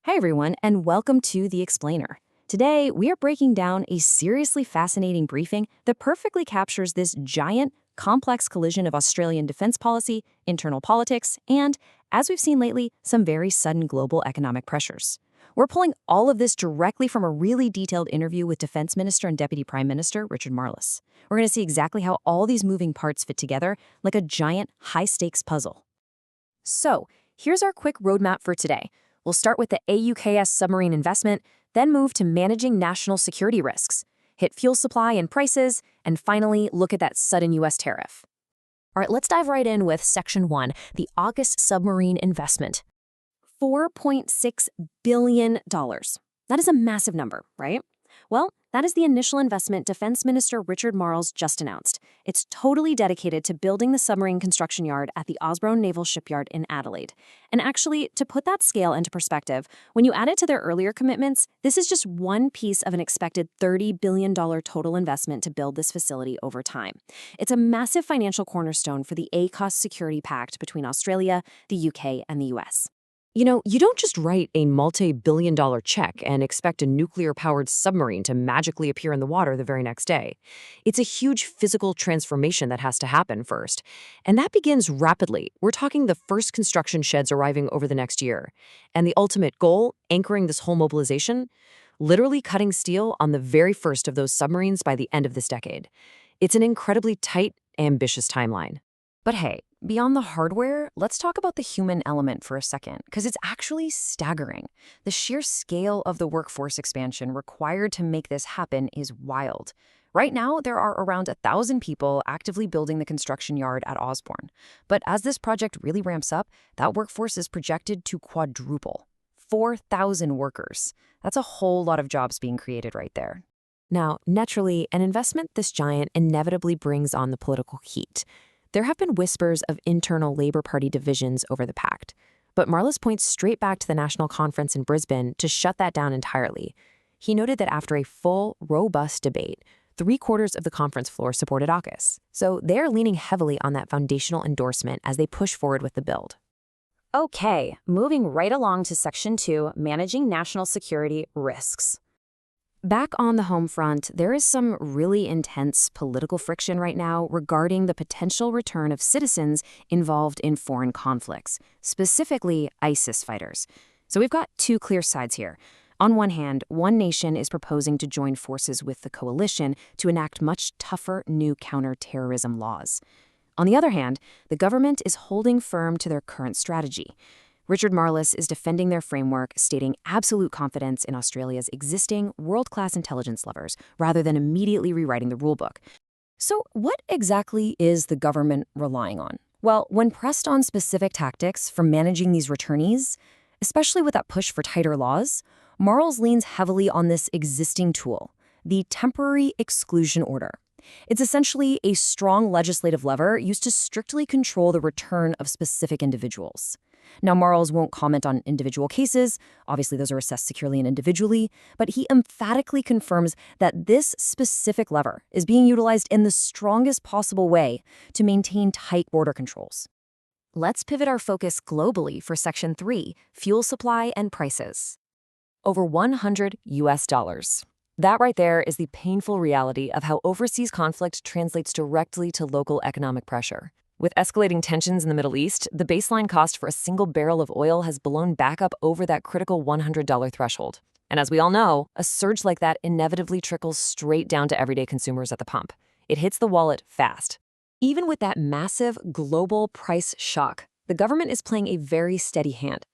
Hi, everyone, and welcome to The Explainer. Today, we are breaking down a seriously fascinating briefing that perfectly captures this giant, complex collision of Australian defense policy, internal politics, and, as we've seen lately, some very sudden global economic pressures. We're pulling all of this directly from a really detailed interview with Defense Minister and Deputy Prime Minister Richard Marles. We're going to see exactly how all these moving parts fit together like a giant, high-stakes puzzle. So, here's our quick roadmap for today. We'll start with the AUKUS submarine investment, then move to managing national security risks, hit fuel supply and prices, and finally look at that sudden U.S. tariff. All right, let's dive right in with Section 1, the AUKUS submarine investment. $4.6 billion. That is a massive number, right? Well, that is the initial investment Defense Minister Richard Marles just announced. It's totally dedicated to building the submarine construction yard at the Osborne Naval Shipyard in Adelaide. And actually, to put that scale into perspective, when you add it to their earlier commitments, this is just one piece of an expected $30 billion total investment to build this facility over time. It's a massive financial cornerstone for the AUKUS security pact between Australia, the UK, and the US. You know, you don't just write a multi-billion-dollar check and expect a nuclear-powered submarine to magically appear in the water the very next day. It's a huge physical transformation that has to happen first. And that begins rapidly. We're talking the first construction sheds arriving over the next year. And the ultimate goal, anchoring this whole mobilization, literally cutting steel on the very first of those submarines by the end of this decade. It's an incredibly tight, ambitious timeline. But hey, beyond the hardware, let's talk about the human element for a second, because it's actually staggering. The sheer scale of the workforce expansion required to make this happen is wild. Right now, there are around 1,000 people actively building the construction yard at Osborne. But as this project really ramps up, that workforce is projected to quadruple. 4,000 workers. That's a whole lot of jobs being created right there. Now, naturally, an investment this giant inevitably brings on the political heat. There have been whispers of internal Labour Party divisions over the pact, but Marles points straight back to the National Conference in Brisbane to shut that down entirely. He noted that after a full, robust debate, 3/4 of the conference floor supported AUKUS, so they're leaning heavily on that foundational endorsement as they push forward with the build. Okay, moving right along to Section 2, Managing National Security Risks. Back on the home front, there is some really intense political friction right now regarding the potential return of citizens involved in foreign conflicts, specifically ISIS fighters. So we've got two clear sides here. On one hand, one nation is proposing to join forces with the coalition to enact much tougher new counter-terrorism laws. On the other hand, the government is holding firm to their current strategy. Richard Marles is defending their framework, stating absolute confidence in Australia's existing world-class intelligence levers, rather than immediately rewriting the rulebook. So what exactly is the government relying on? Well, when pressed on specific tactics for managing these returnees, especially with that push for tighter laws, Marles leans heavily on this existing tool, the Temporary Exclusion Order. It's essentially a strong legislative lever used to strictly control the return of specific individuals. Now, Marles won't comment on individual cases. Obviously, those are assessed securely and individually. But he emphatically confirms that this specific lever is being utilized in the strongest possible way to maintain tight border controls. Let's pivot our focus globally for Section 3, Fuel Supply and Prices. Over $100 US. That right there is the painful reality of how overseas conflict translates directly to local economic pressure. With escalating tensions in the Middle East, the baseline cost for a single barrel of oil has blown back up over that critical $100 threshold. And as we all know, a surge like that inevitably trickles straight down to everyday consumers at the pump. It hits the wallet fast. Even with that massive global price shock, the government is playing a very steady hand.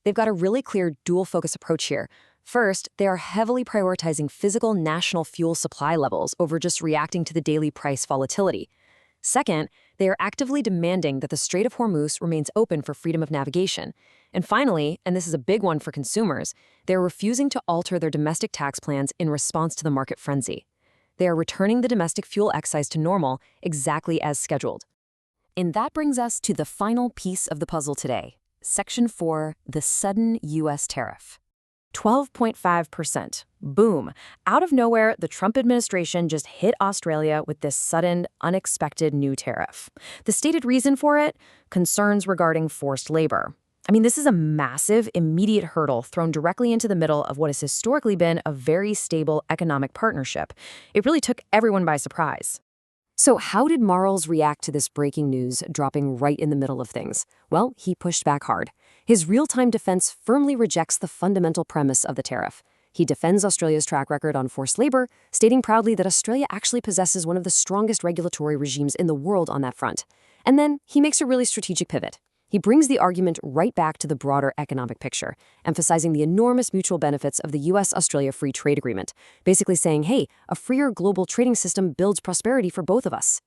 They've got a really clear dual-focus approach here. First, they are heavily prioritizing physical national fuel supply levels over just reacting to the daily price volatility. Second, they are actively demanding that the Strait of Hormuz remains open for freedom of navigation. And finally, and this is a big one for consumers, they are refusing to alter their domestic tax plans in response to the market frenzy. They are returning the domestic fuel excise to normal exactly as scheduled. And that brings us to the final piece of the puzzle today, Section 4, the sudden U.S. tariff. 12.5%. Boom. Out of nowhere, the Trump administration just hit Australia with this sudden, unexpected new tariff. The stated reason for it? Concerns regarding forced labor. I mean, this is a massive, immediate hurdle thrown directly into the middle of what has historically been a very stable economic partnership. It really took everyone by surprise. So how did Marles react to this breaking news dropping right in the middle of things? Well, he pushed back hard. His real-time defense firmly rejects the fundamental premise of the tariff. He defends Australia's track record on forced labor, stating proudly that Australia actually possesses one of the strongest regulatory regimes in the world on that front. And then he makes a really strategic pivot. He brings the argument right back to the broader economic picture, emphasizing the enormous mutual benefits of the U.S.-Australia Free Trade Agreement, basically saying, hey, a freer global trading system builds prosperity for both of us.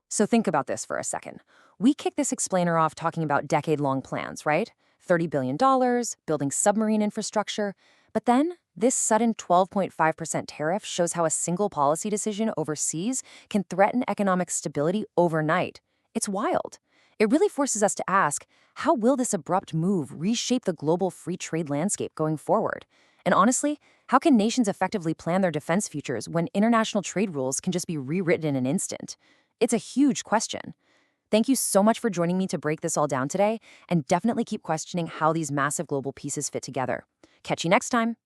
So think about this for a second. We kicked this explainer off talking about decade-long plans, right? $30 billion, building submarine infrastructure. But then, this sudden 12.5% tariff shows how a single policy decision overseas can threaten economic stability overnight. It's wild. It really forces us to ask, how will this abrupt move reshape the global free trade landscape going forward? And honestly, how can nations effectively plan their defense futures when international trade rules can just be rewritten in an instant? It's a huge question. Thank you so much for joining me to break this all down today, and definitely keep questioning how these massive global pieces fit together. Catch you next time.